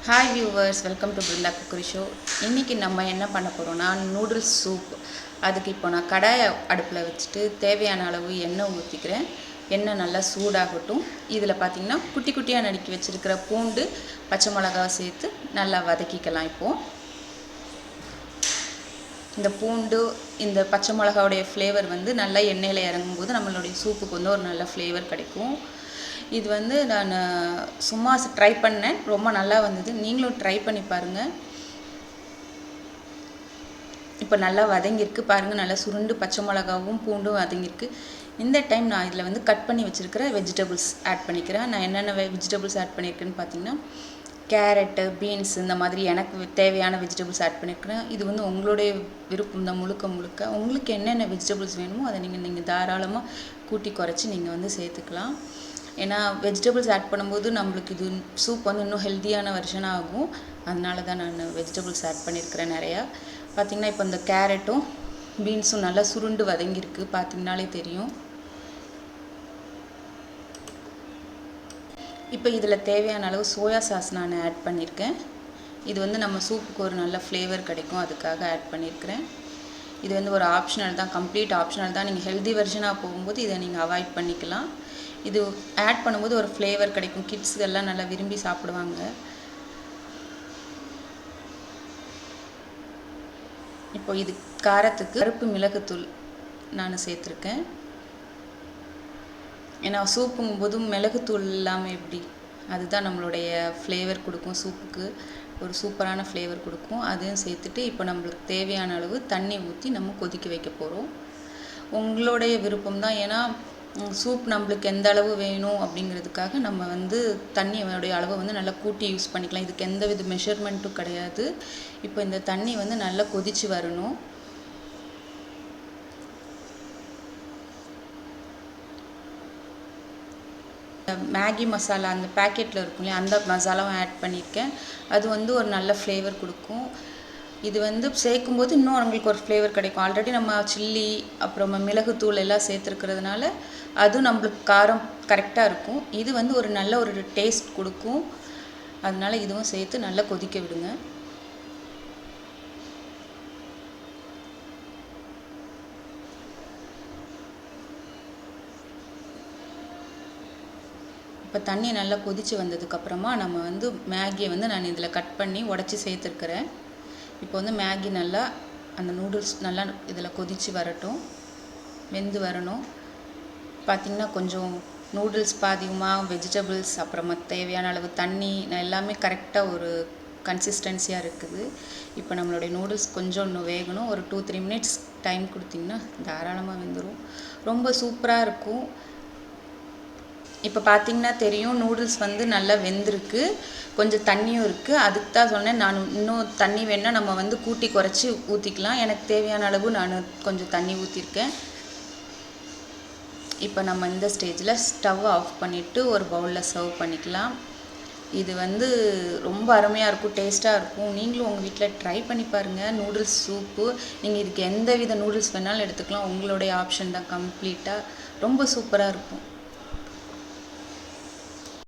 Hi viewers, welcome to Brinda cookery show. இன்றைக்கி நம்ம என்ன பண்ண போகிறோம்னா நூடுல்ஸ் சூப். அதுக்கு இப்போ நான் கடாயை அடுப்பில் வச்சுட்டு தேவையான அளவு எண்ணெய் ஊற்றிக்கிறேன். எண்ணெய் நல்லா சூடாகட்டும். இதில் பார்த்திங்கன்னா குட்டி குட்டியாக நறுக்கி வச்சுருக்கிற பூண்டு, பச்சை மிளகாவை சேர்த்து நல்லா வதக்கிக்கலாம். இப்போது இந்த பூண்டு, இந்த பச்சை மிளகாவுடைய ஃப்ளேவர் வந்து நல்லா எண்ணெயில் இறங்கும்போது நம்மளுடைய சூப்புக்கு வந்து ஒரு நல்ல ஃப்ளேவர் கிடைக்கும். இது வந்து நான் சும்மா ட்ரை பண்ணேன், ரொம்ப நல்லா வந்தது. நீங்களும் ட்ரை பண்ணி பாருங்கள். இப்போ நல்லா வதங்கியிருக்கு பாருங்கள், நல்லா சுருண்டு பச்சை மிளகாவும் பூண்டும் வதங்கியிருக்கு. இந்த டைம் நான் இதில் வந்து கட் பண்ணி வச்சுருக்கிற வெஜிடபிள்ஸ் ஆட் பண்ணிக்கிறேன். நான் என்னென்ன வெஜிடபிள்ஸ் ஆட் பண்ணியிருக்கேன்னு பார்த்தீங்கன்னா, கேரட்டு, பீன்ஸ், இந்த மாதிரி எனக்கு தேவையான வெஜிடபிள்ஸ் ஆட் பண்ணியிருக்கிறேன். இது வந்து உங்களுடைய விருப்பம் தான். முழுக்க உங்களுக்கு என்னென்ன வெஜிடபிள்ஸ் வேணுமோ அதை நீங்கள் தாராளமாக கூட்டி குறைச்சி நீங்கள் வந்து சேர்த்துக்கலாம். ஏன்னா வெஜிடபிள்ஸ் ஆட் பண்ணும்போது நம்மளுக்கு இது சூப் வந்து இன்னும் ஹெல்த்தியான வெர்ஷனாக ஆகும். அதனால தான் நான் வெஜிடபிள்ஸ் ஆட் பண்ணியிருக்கிறேன் நிறையா. பார்த்திங்கன்னா இப்போ இந்த கேரட்டும் பீன்ஸும் நல்லா சுருண்டு வதங்கியிருக்கு, பார்த்திங்கனாலே தெரியும். இப்போ இதில் தேவையான அளவு சோயா சாஸ் நான் ஆட் பண்ணியிருக்கேன். இது வந்து நம்ம சூப்புக்கு ஒரு நல்ல ஃப்ளேவர் கிடைக்கும், அதுக்காக ஆட் பண்ணியிருக்கிறேன். இது வந்து ஒரு ஆப்ஷனல் தான், கம்ப்ளீட் ஆப்ஷனல் தான். நீங்கள் ஹெல்தி வெர்ஷனாக போகும்போது இதை நீங்கள் அவாய்ட் பண்ணிக்கலாம். இது ஆட் பண்ணும்போது ஒரு ஃப்ளேவர் கிடைக்கும், கிட்ஸ் எல்லாம் நல்லா விரும்பி சாப்பிடுவாங்க. இப்போ இது காரத்துக்கு கருப்பு மிளகுத்தூள் நான் சேர்த்துருக்கேன். ஏன்னா சூப்புங்கும்போது மிளகுத்தூள் இல்லாமல் எப்படி, அதுதான் நம்மளுடைய ஃப்ளேவர் கொடுக்கும், சூப்புக்கு ஒரு சூப்பரான ஃப்ளேவர் கொடுக்கும். அதையும் சேர்த்துட்டு இப்போ நம்மளுக்கு தேவையான அளவு தண்ணி ஊற்றி நம்ம கொதிக்க வைக்க போகிறோம். உங்களுடைய விருப்பம் தான். ஏன்னா சூப் நம்மளுக்கு எந்த அளவு வேணும் அப்படிங்கிறதுக்காக நம்ம வந்து தண்ணியோடைய அளவை வந்து நல்லா கூட்டி யூஸ் பண்ணிக்கலாம். இதுக்கு எந்த வித மெஷர்மெண்ட்டும் கிடையாது. இப்போ இந்த தண்ணி வந்து நல்லா கொதித்து வரணும். மேகி மசாலா அந்த பேக்கெட்டில் இருக்கும் இல்லையா, அந்த மசாலாவும் ஆட் பண்ணியிருக்கேன். அது வந்து ஒரு நல்ல ஃப்ளேவர் கொடுக்கும். இது வந்து சேர்க்கும்போது இன்னும் உங்களுக்கு ஒரு ஃப்ளேவர் கிடைக்கும். ஆல்ரெடி நம்ம சில்லி அப்புறம் மிளகுத்தூள் எல்லாம் சேர்த்துருக்கிறதுனால அதுவும் நம்மளுக்கு காரம் கரெக்டாக இருக்கும். இது வந்து ஒரு நல்ல ஒரு டேஸ்ட் கொடுக்கும். அதனால் இதுவும் சேர்த்து நல்லா கொதிக்க விடுங்க. இப்போ தண்ணி நல்லா கொதித்து வந்ததுக்கப்புறமா நம்ம வந்து மேகியை வந்து நான் இதில் கட் பண்ணி உடச்சி சேர்த்துருக்குறேன். இப்போ வந்து மேகி நல்லா அந்த நூடுல்ஸ் நல்லா இதில் கொதித்து வரட்டும், வெந்து வரணும். பார்த்திங்கன்னா கொஞ்சம் நூடுல்ஸ் பாதியமாக, வெஜிடபிள்ஸ், அப்புறமா தேவையான அளவு தண்ணி எல்லாமே கரெக்டாக ஒரு கன்சிஸ்டன்சியாக இருக்குது. இப்போ நம்மளுடைய நூடுல்ஸ் கொஞ்சம் இன்னும் வேகணும். ஒரு 2-3 மினிட்ஸ் டைம் கொடுத்திங்கன்னா தாராளமாக வெந்துடும். ரொம்ப சூப்பராக இருக்கும். இப்போ பார்த்திங்கன்னா தெரியும், நூடுல்ஸ் வந்து நல்லா வெந்திருக்கு, கொஞ்சம் தண்ணியும் இருக்குது. அதுக்கு தான் சொன்னேன், நான் இன்னும் தண்ணி வேணுன்னா நம்ம வந்து கூட்டி குறைச்சி ஊற்றிக்கலாம். எனக்கு தேவையான அளவு நான் கொஞ்சம் தண்ணி ஊற்றிருக்கேன். இப்போ நம்ம இந்த ஸ்டேஜில் ஸ்டவ் ஆஃப் பண்ணிவிட்டு ஒரு பவுலில் சர்வ் பண்ணிக்கலாம். இது வந்து ரொம்ப அருமையாக இருக்கும், டேஸ்ட்டாக இருக்கும். நீங்களும் உங்கள் வீட்டில் ட்ரை பண்ணி பாருங்கள். நூடுல்ஸ் சூப்பு, நீங்கள் இதுக்கு எந்த வித நூடுல்ஸ் வேணாலும் எடுத்துக்கலாம். உங்களுடைய ஆப்ஷன் தான் கம்ப்ளீட்டாக. ரொம்ப சூப்பராக இருக்கும்.